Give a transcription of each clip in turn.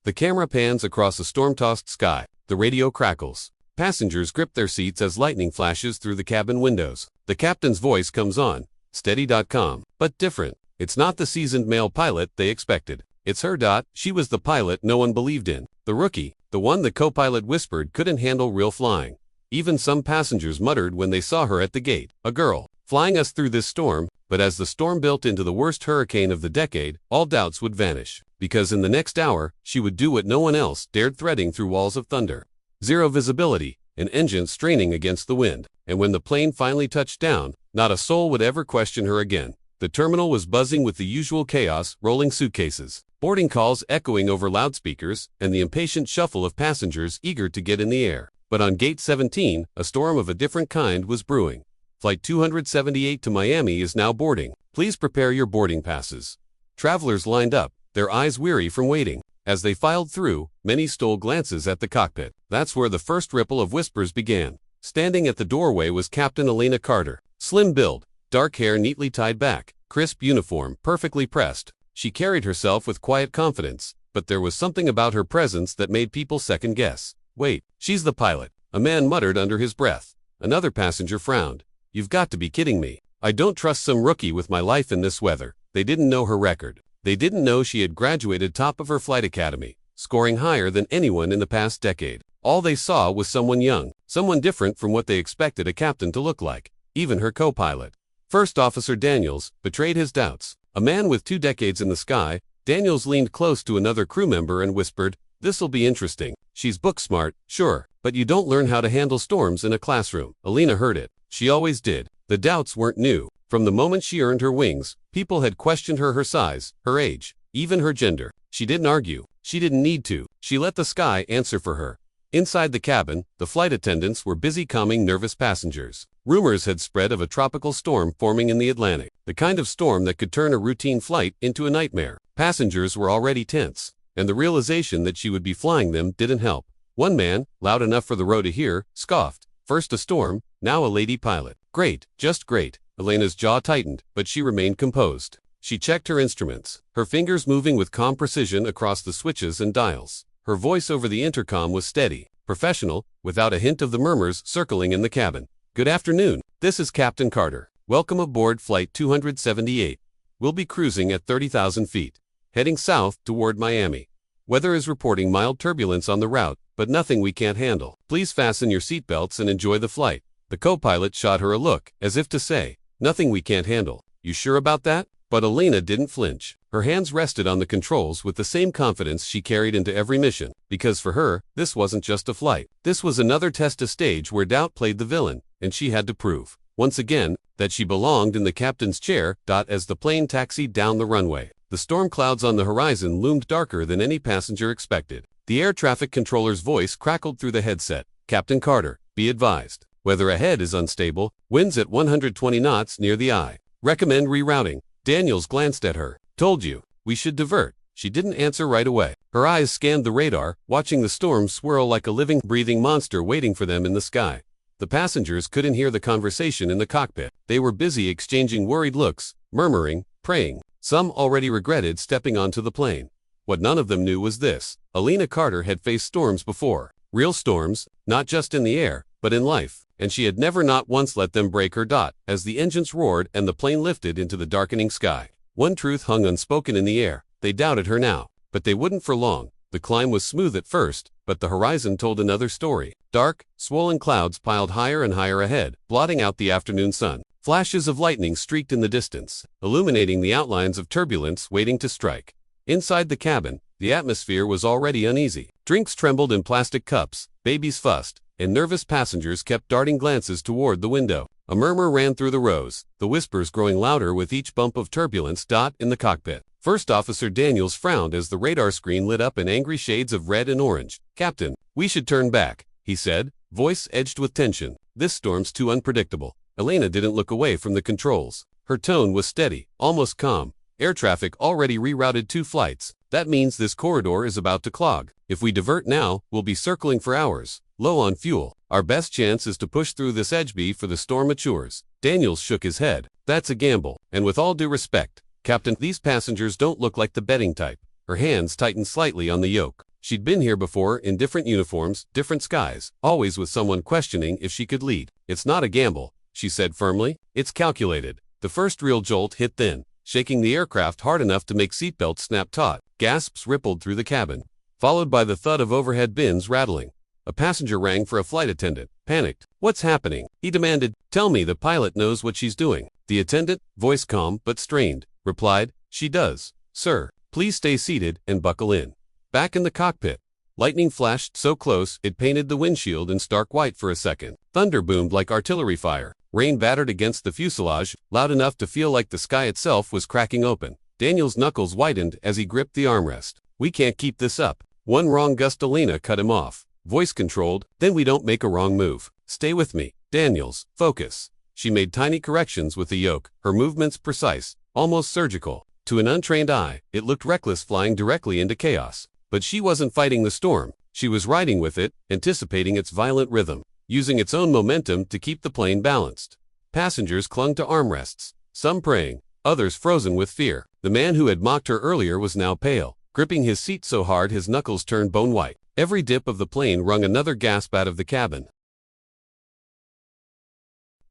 The camera pans across a storm-tossed sky. The radio crackles. Passengers grip their seats as lightning flashes through the cabin windows. The captain's voice comes on, steady.com, but different. It's not the seasoned male pilot they expected. It's her. She was the pilot no one believed in. The rookie, the one the co-pilot whispered couldn't handle real flying. Even some passengers muttered when they saw her at the gate. A girl, flying us through this storm. But as the storm built into the worst hurricane of the decade, all doubts would vanish. Because in the next hour, she would do what no one else dared, threading through walls of thunder. Zero visibility, an engine straining against the wind. And when the plane finally touched down, not a soul would ever question her again. The terminal was buzzing with the usual chaos, rolling suitcases, boarding calls echoing over loudspeakers, and the impatient shuffle of passengers eager to get in the air. But on Gate 17, a storm of a different kind was brewing. Flight 278 to Miami is now boarding. Please prepare your boarding passes. Travelers lined up, their eyes weary from waiting. As they filed through, many stole glances at the cockpit. That's where the first ripple of whispers began. Standing at the doorway was Captain Elena Carter. Slim build, dark hair neatly tied back, crisp uniform perfectly pressed. She carried herself with quiet confidence, but there was something about her presence that made people second guess. Wait, she's the pilot, a man muttered under his breath. Another passenger frowned. You've got to be kidding me. I don't trust some rookie with my life in this weather. They didn't know her record. They didn't know she had graduated top of her flight academy, scoring higher than anyone in the past decade. All they saw was someone young, someone different from what they expected a captain to look like. Even her co-pilot, First Officer Daniels, betrayed his doubts. A man with 2 decades in the sky, Daniels leaned close to another crew member and whispered, "This'll be interesting. She's book smart, sure, but you don't learn how to handle storms in a classroom." Elena heard it. She always did. The doubts weren't new. From the moment she earned her wings, people had questioned her size, her age, even her gender. She didn't argue. She didn't need to. She let the sky answer for her. Inside the cabin, the flight attendants were busy calming nervous passengers. Rumors had spread of a tropical storm forming in the Atlantic, the kind of storm that could turn a routine flight into a nightmare. Passengers were already tense, and the realization that she would be flying them didn't help. One man, loud enough for the row to hear, scoffed. First a storm, now a lady pilot. Great, just great. Elena's jaw tightened, but she remained composed. She checked her instruments, her fingers moving with calm precision across the switches and dials. Her voice over the intercom was steady, professional, without a hint of the murmurs circling in the cabin. Good afternoon. This is Captain Carter. Welcome aboard Flight 278. We'll be cruising at 30,000 feet, heading south toward Miami. Weather is reporting mild turbulence on the route, but nothing we can't handle. Please fasten your seatbelts and enjoy the flight. The co-pilot shot her a look, as if to say, nothing we can't handle. You sure about that? But Elena didn't flinch. Her hands rested on the controls with the same confidence she carried into every mission, because for her, this wasn't just a flight. This was another test, a stage where doubt played the villain, and she had to prove, once again, that she belonged in the captain's chair. As the plane taxied down the runway, the storm clouds on the horizon loomed darker than any passenger expected. The air traffic controller's voice crackled through the headset. Captain Carter, be advised. Weather ahead is unstable, winds at 120 knots near the eye. Recommend rerouting. Daniels glanced at her. Told you, we should divert. She didn't answer right away. Her eyes scanned the radar, watching the storm swirl like a living, breathing monster waiting for them in the sky. The passengers couldn't hear the conversation in the cockpit. They were busy exchanging worried looks, murmuring, praying. Some already regretted stepping onto the plane. What none of them knew was this. Elena Carter had faced storms before. Real storms, not just in the air, but in life. And she had never not once let them break her. As the engines roared and the plane lifted into the darkening sky, one truth hung unspoken in the air. They doubted her now, but they wouldn't for long. The climb was smooth at first, but the horizon told another story. Dark, swollen clouds piled higher and higher ahead, blotting out the afternoon sun. Flashes of lightning streaked in the distance, illuminating the outlines of turbulence waiting to strike. Inside the cabin, the atmosphere was already uneasy. Drinks trembled in plastic cups, babies fussed, and nervous passengers kept darting glances toward the window. A murmur ran through the rows, the whispers growing louder with each bump of turbulence. In the cockpit, First Officer Daniels frowned as the radar screen lit up in angry shades of red and orange. Captain, we should turn back, he said, voice edged with tension. This storm's too unpredictable. Elena didn't look away from the controls. Her tone was steady, almost calm. Air traffic already rerouted 2 flights. That means this corridor is about to clog. If we divert now, we'll be circling for hours, low on fuel. Our best chance is to push through this edge before the storm matures. Daniels shook his head. That's a gamble, and with all due respect, Captain, these passengers don't look like the betting type. Her hands tightened slightly on the yoke. She'd been here before in different uniforms, different skies, always with someone questioning if she could lead. "It's not a gamble," she said firmly. "It's calculated." The first real jolt hit then, shaking the aircraft hard enough to make seatbelts snap taut. Gasps rippled through the cabin, followed by the thud of overhead bins rattling. A passenger rang for a flight attendant. Panicked. "What's happening?" he demanded. "Tell me the pilot knows what she's doing." The attendant, voice calm but strained, replied, "She does, sir. Please stay seated and buckle in." Back in the cockpit, lightning flashed so close it painted the windshield in stark white for a second. Thunder boomed like artillery fire. Rain battered against the fuselage, loud enough to feel like the sky itself was cracking open. Daniel's knuckles whitened as he gripped the armrest. "We can't keep this up." One wrong gust. Alina cut him off. Voice controlled, "Then we don't make a wrong move. Stay with me, Daniels. Focus." She made tiny corrections with the yoke, her movements precise, almost surgical. To an untrained eye, it looked reckless, flying directly into chaos. But she wasn't fighting the storm. She was riding with it, anticipating its violent rhythm, using its own momentum to keep the plane balanced. Passengers clung to armrests, some praying, others frozen with fear. The man who had mocked her earlier was now pale, gripping his seat so hard his knuckles turned bone white. Every dip of the plane wrung another gasp out of the cabin.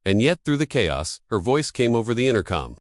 And yet through the chaos, her voice came over the intercom.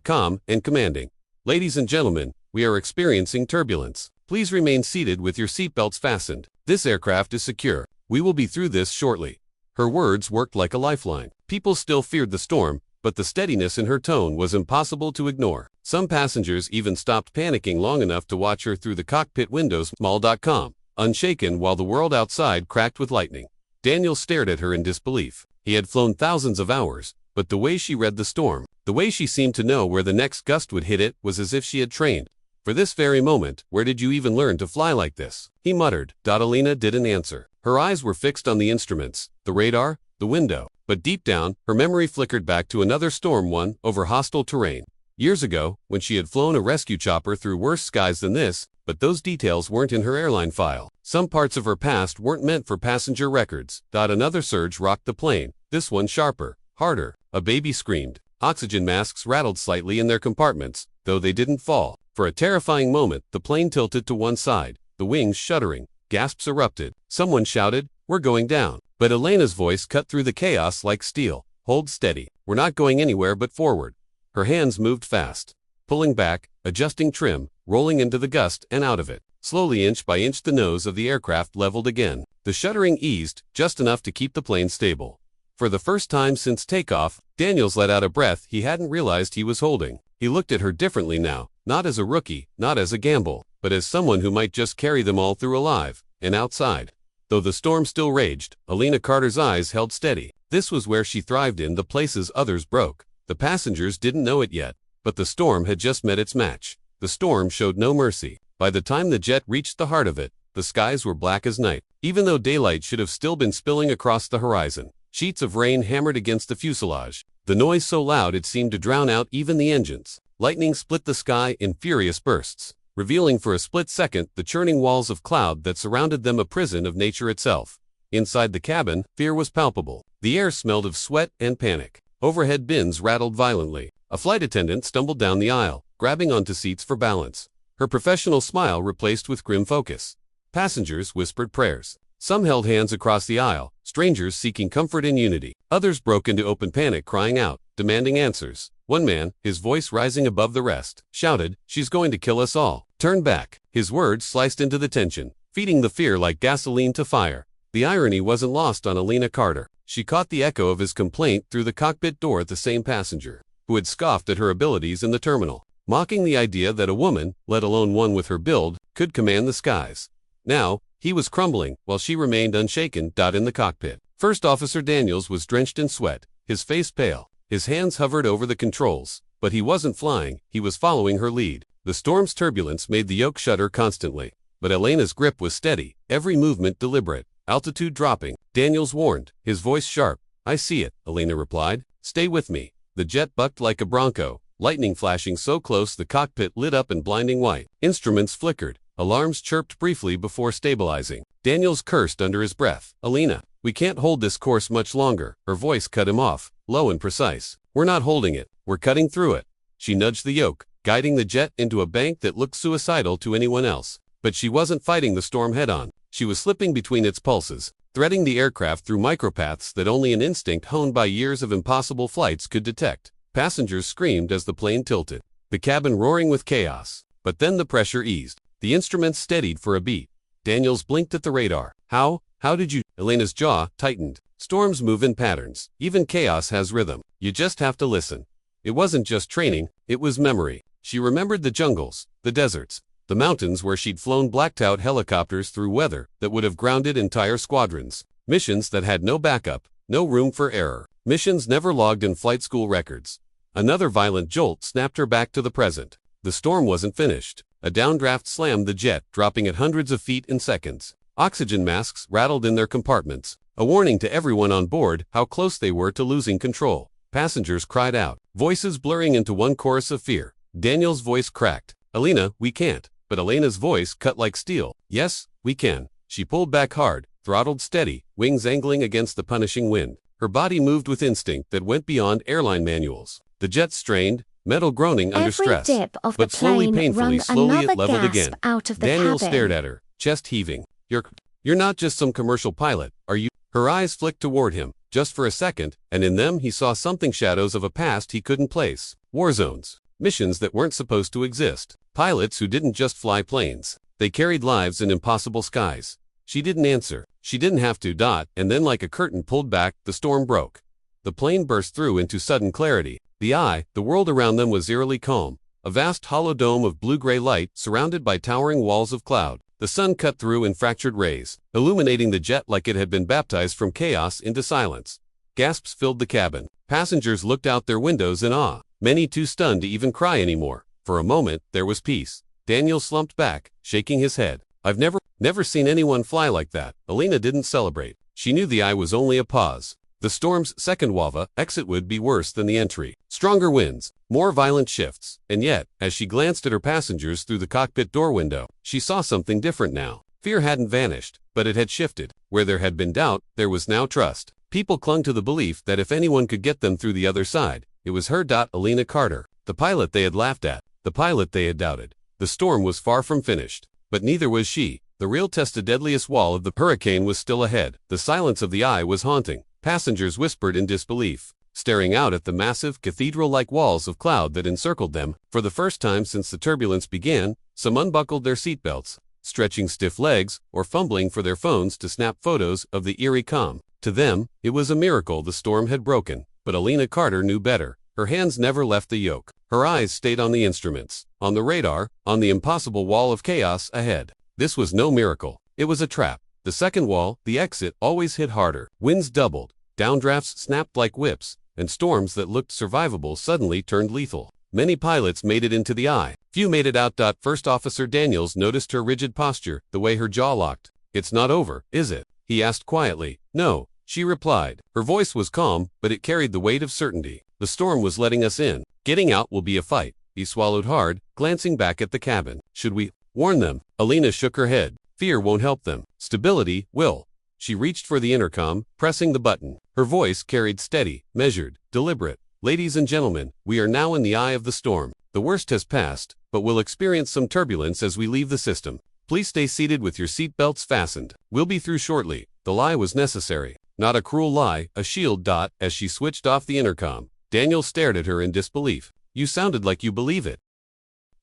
Calm and commanding. "Ladies and gentlemen, we are experiencing turbulence. Please remain seated with your seatbelts fastened. This aircraft is secure. We will be through this shortly." Her words worked like a lifeline. People still feared the storm, but the steadiness in her tone was impossible to ignore. Some passengers even stopped panicking long enough to watch her through the cockpit windows. Mall.com, unshaken while the world outside cracked with lightning. Daniel stared at her in disbelief. He had flown thousands of hours, but the way she read the storm, the way she seemed to know where the next gust would hit it, was as if she had trained for this very moment. "Where did you even learn to fly like this?" he muttered. Alina didn't answer. Her eyes were fixed on the instruments, the radar, the window. But deep down, her memory flickered back to another storm, one over hostile terrain. Years ago, when she had flown a rescue chopper through worse skies than this, but those details weren't in her airline file. Some parts of her past weren't meant for passenger records. Another surge rocked the plane, this one sharper, harder. A baby screamed. Oxygen masks rattled slightly in their compartments, though they didn't fall. For a terrifying moment, the plane tilted to one side, the wings shuddering. Gasps erupted. Someone shouted, "We're going down." But Elena's voice cut through the chaos like steel. "Hold steady. We're not going anywhere but forward." Her hands moved fast, pulling back, adjusting trim, rolling into the gust and out of it. Slowly, inch by inch, the nose of the aircraft leveled again. The shuddering eased, just enough to keep the plane stable. For the first time since takeoff, Daniels let out a breath he hadn't realized he was holding. He looked at her differently now, not as a rookie, not as a gamble, but as someone who might just carry them all through alive and outside. Though the storm still raged, Alina Carter's eyes held steady. This was where she thrived, in the places others broke. The passengers didn't know it yet, but the storm had just met its match. The storm showed no mercy. By the time the jet reached the heart of it, the skies were black as night, even though daylight should have still been spilling across the horizon. Sheets of rain hammered against the fuselage, the noise so loud it seemed to drown out even the engines. Lightning split the sky in furious bursts, revealing for a split second the churning walls of cloud that surrounded them, a prison of nature itself. Inside the cabin, fear was palpable. The air smelled of sweat and panic. Overhead bins rattled violently. A flight attendant stumbled down the aisle, grabbing onto seats for balance, her professional smile replaced with grim focus. Passengers whispered prayers. Some held hands across the aisle, strangers seeking comfort and unity. Others broke into open panic, crying out, demanding answers. One man, his voice rising above the rest, shouted, "She's going to kill us all. Turn back." His words sliced into the tension, feeding the fear like gasoline to fire. The irony wasn't lost on Alina Carter. She caught the echo of his complaint through the cockpit door at the same passenger who had scoffed at her abilities in the terminal, mocking the idea that a woman, let alone one with her build, could command the skies. Now, he was crumbling, while she remained unshaken. In the cockpit, First Officer Daniels was drenched in sweat, his face pale. His hands hovered over the controls, but he wasn't flying, he was following her lead. The storm's turbulence made the yoke shudder constantly, but Elena's grip was steady, every movement deliberate. Altitude dropping, Daniels warned, his voice sharp. "I see it," Elena replied. "Stay with me." The jet bucked like a bronco, lightning flashing so close the cockpit lit up in blinding white. Instruments flickered, alarms chirped briefly before stabilizing. Daniels cursed under his breath. "Alina, we can't hold this course much longer." Her voice cut him off, low and precise. "We're not holding it, we're cutting through it." She nudged the yoke, guiding the jet into a bank that looked suicidal to anyone else. But she wasn't fighting the storm head-on. She was slipping between its pulses, threading the aircraft through micropaths that only an instinct honed by years of impossible flights could detect. Passengers screamed as the plane tilted, the cabin roaring with chaos. But then the pressure eased. The instruments steadied for a beat. Daniels blinked at the radar. How did you? Elena's jaw tightened. Storms move in patterns. Even chaos has rhythm. You just have to listen. It wasn't just training, it was memory. She remembered the jungles, the deserts, the mountains where she'd flown blacked-out helicopters through weather that would have grounded entire squadrons. Missions that had no backup, no room for error. Missions never logged in flight school records. Another violent jolt snapped her back to the present. The storm wasn't finished. A downdraft slammed the jet, dropping at hundreds of feet in seconds. Oxygen masks rattled in their compartments, a warning to everyone on board how close they were to losing control. Passengers cried out, voices blurring into one chorus of fear. Daniel's voice cracked. Elena, we can't. But Elena's voice cut like steel. Yes, we can. She pulled back hard, throttled steady, wings angling against the punishing wind. Her body moved with instinct that went beyond airline manuals. The jet strained, metal groaning under stress. But slowly, painfully, slowly it leveled again. Daniel stared at her, chest heaving. You're not just some commercial pilot, are you? Her eyes flicked toward him, just for a second, and in them he saw something, shadows of a past he couldn't place. War zones. Missions that weren't supposed to exist. Pilots who didn't just fly planes. They carried lives in impossible skies. She didn't answer. She didn't have to. And then, like a curtain pulled back, the storm broke. The plane burst through into sudden clarity. The world around them was eerily calm. A vast hollow dome of blue-gray light surrounded by towering walls of cloud. The sun cut through in fractured rays, illuminating the jet like it had been baptized from chaos into silence. Gasps filled the cabin. Passengers looked out their windows in awe, many too stunned to even cry anymore. For a moment, there was peace. Daniel slumped back, shaking his head. I've never seen anyone fly like that. Elena didn't celebrate. She knew the eye was only a pause. The storm's second exit would be worse than the entry. Stronger winds, more violent shifts. And yet, as she glanced at her passengers through the cockpit door window, she saw something different now. Fear hadn't vanished, but it had shifted. Where there had been doubt, there was now trust. People clung to the belief that if anyone could get them through the other side, it was her. Elena Carter, the pilot they had laughed at, the pilot they had doubted. The storm was far from finished, but neither was she. The real test, the deadliest wall of the hurricane, was still ahead. The silence of the eye was haunting. Passengers whispered in disbelief, staring out at the massive, cathedral-like walls of cloud that encircled them. For the first time since the turbulence began, some unbuckled their seatbelts, stretching stiff legs, or fumbling for their phones to snap photos of the eerie calm. To them, it was a miracle the storm had broken. But Elena Carter knew better. Her hands never left the yoke. Her eyes stayed on the instruments, on the radar, on the impossible wall of chaos ahead. This was no miracle. It was a trap. The second wall, the exit, always hit harder. Winds doubled, downdrafts snapped like whips, and storms that looked survivable suddenly turned lethal. Many pilots made it into the eye. Few made it out. First Officer Daniels noticed her rigid posture, the way her jaw locked. It's not over, is it? He asked quietly. No, she replied. Her voice was calm, but it carried the weight of certainty. The storm was letting us in. Getting out will be a fight. He swallowed hard, glancing back at the cabin. Should we warn them? Elena shook her head. Fear won't help them. Stability will. She reached for the intercom, pressing the button. Her voice carried steady, measured, deliberate. Ladies and gentlemen, we are now in the eye of the storm. The worst has passed, but we'll experience some turbulence as we leave the system. Please stay seated with your seatbelts fastened. We'll be through shortly. The lie was necessary. Not a cruel lie, a shield. As she switched off the intercom, Daniel stared at her in disbelief. You sounded like you believe it.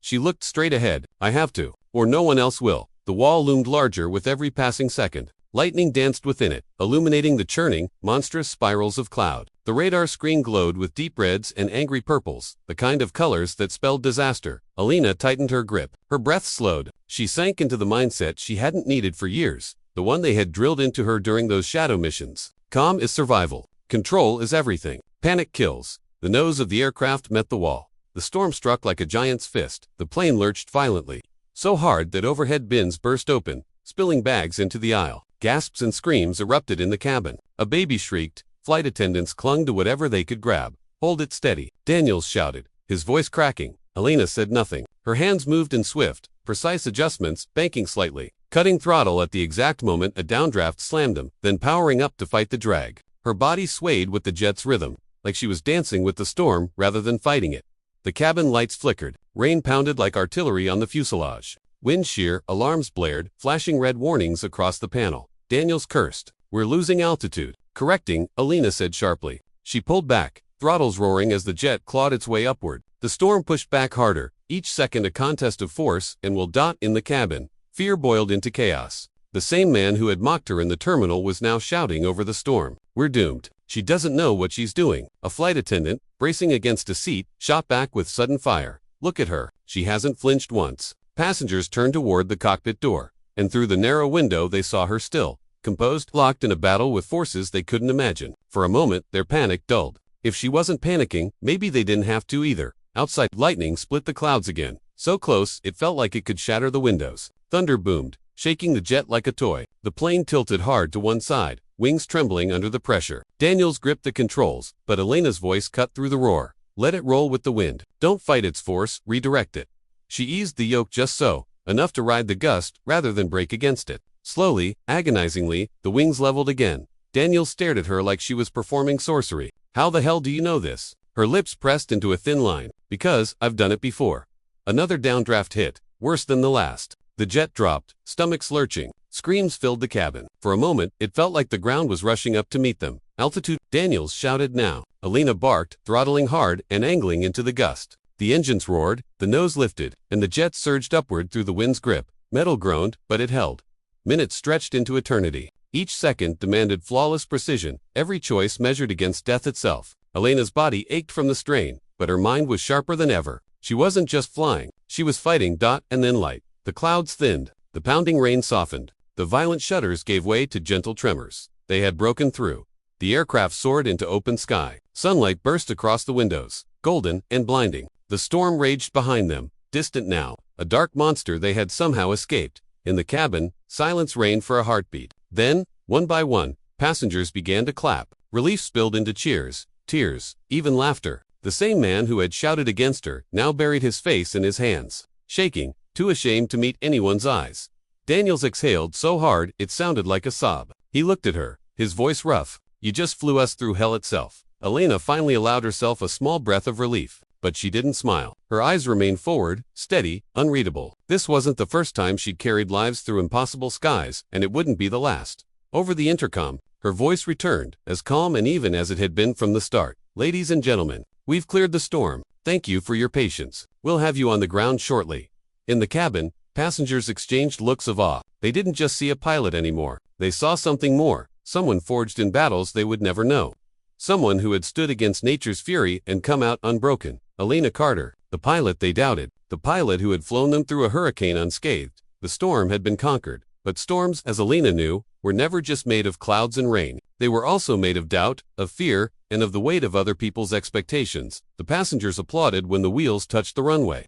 She looked straight ahead. I have to, or no one else will. The wall loomed larger with every passing second. Lightning danced within it, illuminating the churning, monstrous spirals of cloud. The radar screen glowed with deep reds and angry purples, the kind of colors that spelled disaster. Elena tightened her grip. Her breath slowed. She sank into the mindset she hadn't needed for years, the one they had drilled into her during those shadow missions. Calm is survival. Control is everything. Panic kills. The nose of the aircraft met the wall. The storm struck like a giant's fist. The plane lurched violently, so hard that overhead bins burst open, spilling bags into the aisle. Gasps and screams erupted in the cabin. A baby shrieked. Flight attendants clung to whatever they could grab. Hold it steady, Daniels shouted, his voice cracking. Elena said nothing. Her hands moved in swift, precise adjustments, banking slightly, cutting throttle at the exact moment a downdraft slammed them, then powering up to fight the drag. Her body swayed with the jet's rhythm, like she was dancing with the storm rather than fighting it. The cabin lights flickered. Rain pounded like artillery on the fuselage. Wind shear, alarms blared, flashing red warnings across the panel. Daniels cursed. We're losing altitude. Correcting, Alina said sharply. She pulled back, throttles roaring as the jet clawed its way upward. The storm pushed back harder, each second a contest of force, and in the cabin. Fear boiled into chaos. The same man who had mocked her in the terminal was now shouting over the storm. We're doomed. She doesn't know what she's doing. A flight attendant, bracing against a seat, shot back with sudden fire. Look at her. She hasn't flinched once. Passengers turned toward the cockpit door, and through the narrow window they saw her still, composed, locked in a battle with forces they couldn't imagine. For a moment, their panic dulled. If she wasn't panicking, maybe they didn't have to either. Outside, lightning split the clouds again. So close, it felt like it could shatter the windows. Thunder boomed, shaking the jet like a toy. The plane tilted hard to one side, wings trembling under the pressure. Daniels gripped the controls, but Elena's voice cut through the roar. Let it roll with the wind. Don't fight its force, redirect it. She eased the yoke just so, enough to ride the gust rather than break against it. Slowly, agonizingly, the wings leveled again. Daniels stared at her like she was performing sorcery. How the hell do you know this? Her lips pressed into a thin line. Because I've done it before. Another downdraft hit, worse than the last. The jet dropped, stomachs lurching. Screams filled the cabin. For a moment, it felt like the ground was rushing up to meet them. Altitude, Daniels shouted now. Alina barked, throttling hard and angling into the gust. The engines roared, the nose lifted, and the jet surged upward through the wind's grip. Metal groaned, but it held. Minutes stretched into eternity. Each second demanded flawless precision, every choice measured against death itself. Elena's body ached from the strain, but her mind was sharper than ever. She wasn't just flying, she was fighting. And then light. The clouds thinned, the pounding rain softened, the violent shudders gave way to gentle tremors. They had broken through. The aircraft soared into open sky. Sunlight burst across the windows, golden and blinding. The storm raged behind them, distant now, a dark monster they had somehow escaped. In the cabin, silence reigned for a heartbeat. Then, one by one, passengers began to clap. Relief spilled into cheers, tears, even laughter. The same man who had shouted against her now buried his face in his hands, shaking, too ashamed to meet anyone's eyes. Daniels exhaled so hard it sounded like a sob. He looked at her, his voice rough. You just flew us through hell itself. Elena finally allowed herself a small breath of relief, but she didn't smile. Her eyes remained forward, steady, unreadable. This wasn't the first time she'd carried lives through impossible skies, and it wouldn't be the last. Over the intercom, her voice returned, as calm and even as it had been from the start. Ladies and gentlemen, we've cleared the storm. Thank you for your patience. We'll have you on the ground shortly. In the cabin, passengers exchanged looks of awe. They didn't just see a pilot anymore. They saw something more, someone forged in battles they would never know. Someone who had stood against nature's fury and come out unbroken. Elena Carter, the pilot they doubted, the pilot who had flown them through a hurricane unscathed. The storm had been conquered. But storms, as Elena knew, were never just made of clouds and rain. They were also made of doubt, of fear, and of the weight of other people's expectations. The passengers applauded when the wheels touched the runway,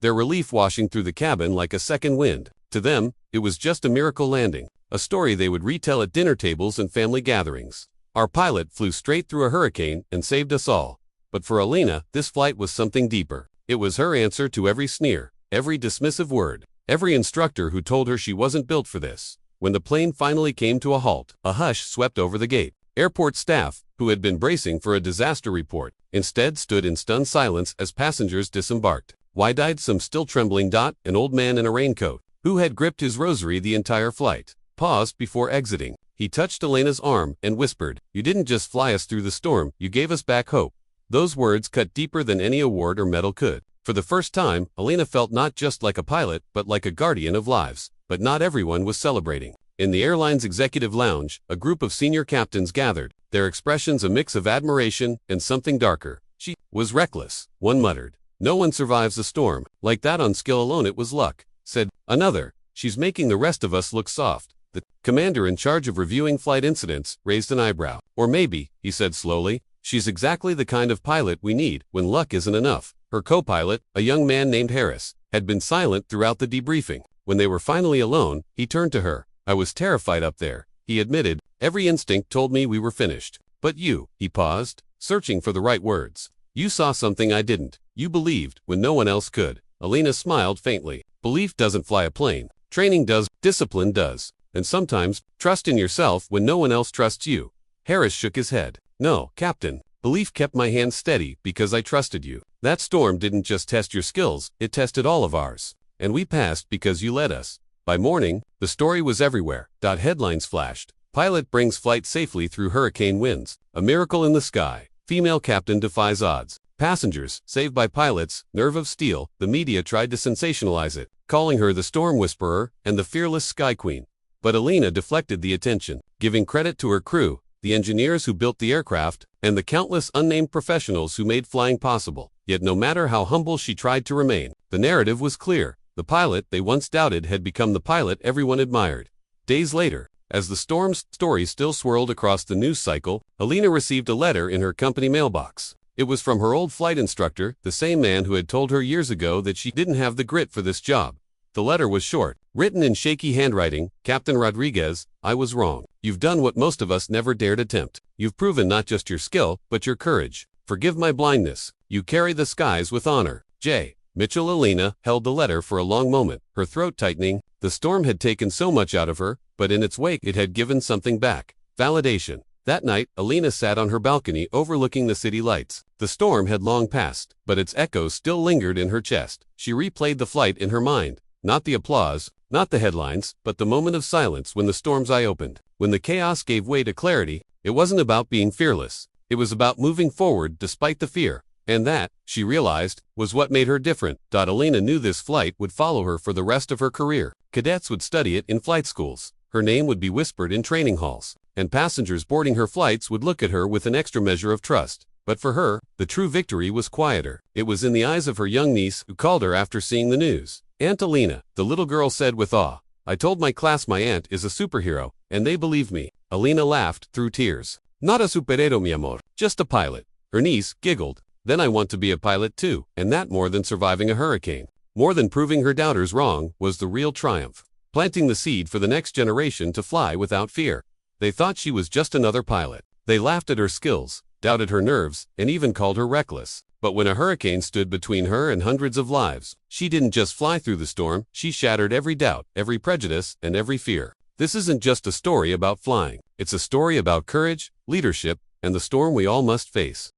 their relief washing through the cabin like a second wind. To them, it was just a miracle landing, a story they would retell at dinner tables and family gatherings. Our pilot flew straight through a hurricane and saved us all. But for Elena, this flight was something deeper. It was her answer to every sneer, every dismissive word, every instructor who told her she wasn't built for this. When the plane finally came to a halt, a hush swept over the gate. Airport staff, who had been bracing for a disaster report, instead stood in stunned silence as passengers disembarked. Wide-eyed, some still trembling. An old man in a raincoat, who had gripped his rosary the entire flight, paused before exiting. He touched Elena's arm and whispered, "You didn't just fly us through the storm, you gave us back hope." Those words cut deeper than any award or medal could. For the first time, Elena felt not just like a pilot, but like a guardian of lives. But not everyone was celebrating. In the airline's executive lounge, a group of senior captains gathered, their expressions a mix of admiration and something darker. She was reckless, one muttered. No one survives a storm. Like that on skill alone, it was luck, said another. She's making the rest of us look soft. The commander in charge of reviewing flight incidents raised an eyebrow. Or maybe, he said slowly, she's exactly the kind of pilot we need when luck isn't enough. Her co-pilot, a young man named Harris, had been silent throughout the debriefing. When they were finally alone, he turned to her. I was terrified up there, he admitted. Every instinct told me we were finished. But you, he paused, searching for the right words. You saw something I didn't. You believed when no one else could. Elena smiled faintly. Belief doesn't fly a plane. Training does, discipline does. And sometimes, trust in yourself when no one else trusts you. Harris shook his head. No, Captain. Belief kept my hands steady because I trusted you. That storm didn't just test your skills, it tested all of ours. and we passed because you let us. By morning, the story was everywhere. Headlines flashed. Pilot brings flight safely through hurricane winds. A miracle in the sky. Female captain defies odds. Passengers, saved by pilots, nerve of steel. The media tried to sensationalize it, calling her the storm whisperer and the fearless sky queen. But Alina deflected the attention, giving credit to her crew, the engineers who built the aircraft, and the countless unnamed professionals who made flying possible. Yet no matter how humble she tried to remain, the narrative was clear. The pilot they once doubted had become the pilot everyone admired. Days later, as the storm's story still swirled across the news cycle, Alina received a letter in her company mailbox. It was from her old flight instructor, the same man who had told her years ago that she didn't have the grit for this job. The letter was short, written in shaky handwriting. Captain Rodriguez, I was wrong. You've done what most of us never dared attempt. You've proven not just your skill, but your courage. Forgive my blindness. You carry the skies with honor. J. Mitchell. Alina held the letter for a long moment, her throat tightening. The storm had taken so much out of her, but in its wake it had given something back. Validation. That night, Alina sat on her balcony overlooking the city lights. The storm had long passed, but its echoes still lingered in her chest. She replayed the flight in her mind. Not the applause, not the headlines, but the moment of silence when the storm's eye opened. When the chaos gave way to clarity, it wasn't about being fearless. It was about moving forward despite the fear. And that, she realized, was what made her different. Alina knew this flight would follow her for the rest of her career. Cadets would study it in flight schools. Her name would be whispered in training halls. And passengers boarding her flights would look at her with an extra measure of trust. But for her, the true victory was quieter. It was in the eyes of her young niece who called her after seeing the news. Aunt Alina, the little girl said with awe. I told my class my aunt is a superhero, and they believed me. Alina laughed through tears. Not a superhero, mi amor, just a pilot. Her niece giggled. Then I want to be a pilot too, and that more than surviving a hurricane. More than proving her doubters wrong was the real triumph. Planting the seed for the next generation to fly without fear. They thought she was just another pilot. They laughed at her skills, doubted her nerves, and even called her reckless. But when a hurricane stood between her and hundreds of lives, she didn't just fly through the storm, she shattered every doubt, every prejudice, and every fear. This isn't just a story about flying. It's a story about courage, leadership, and the storm we all must face.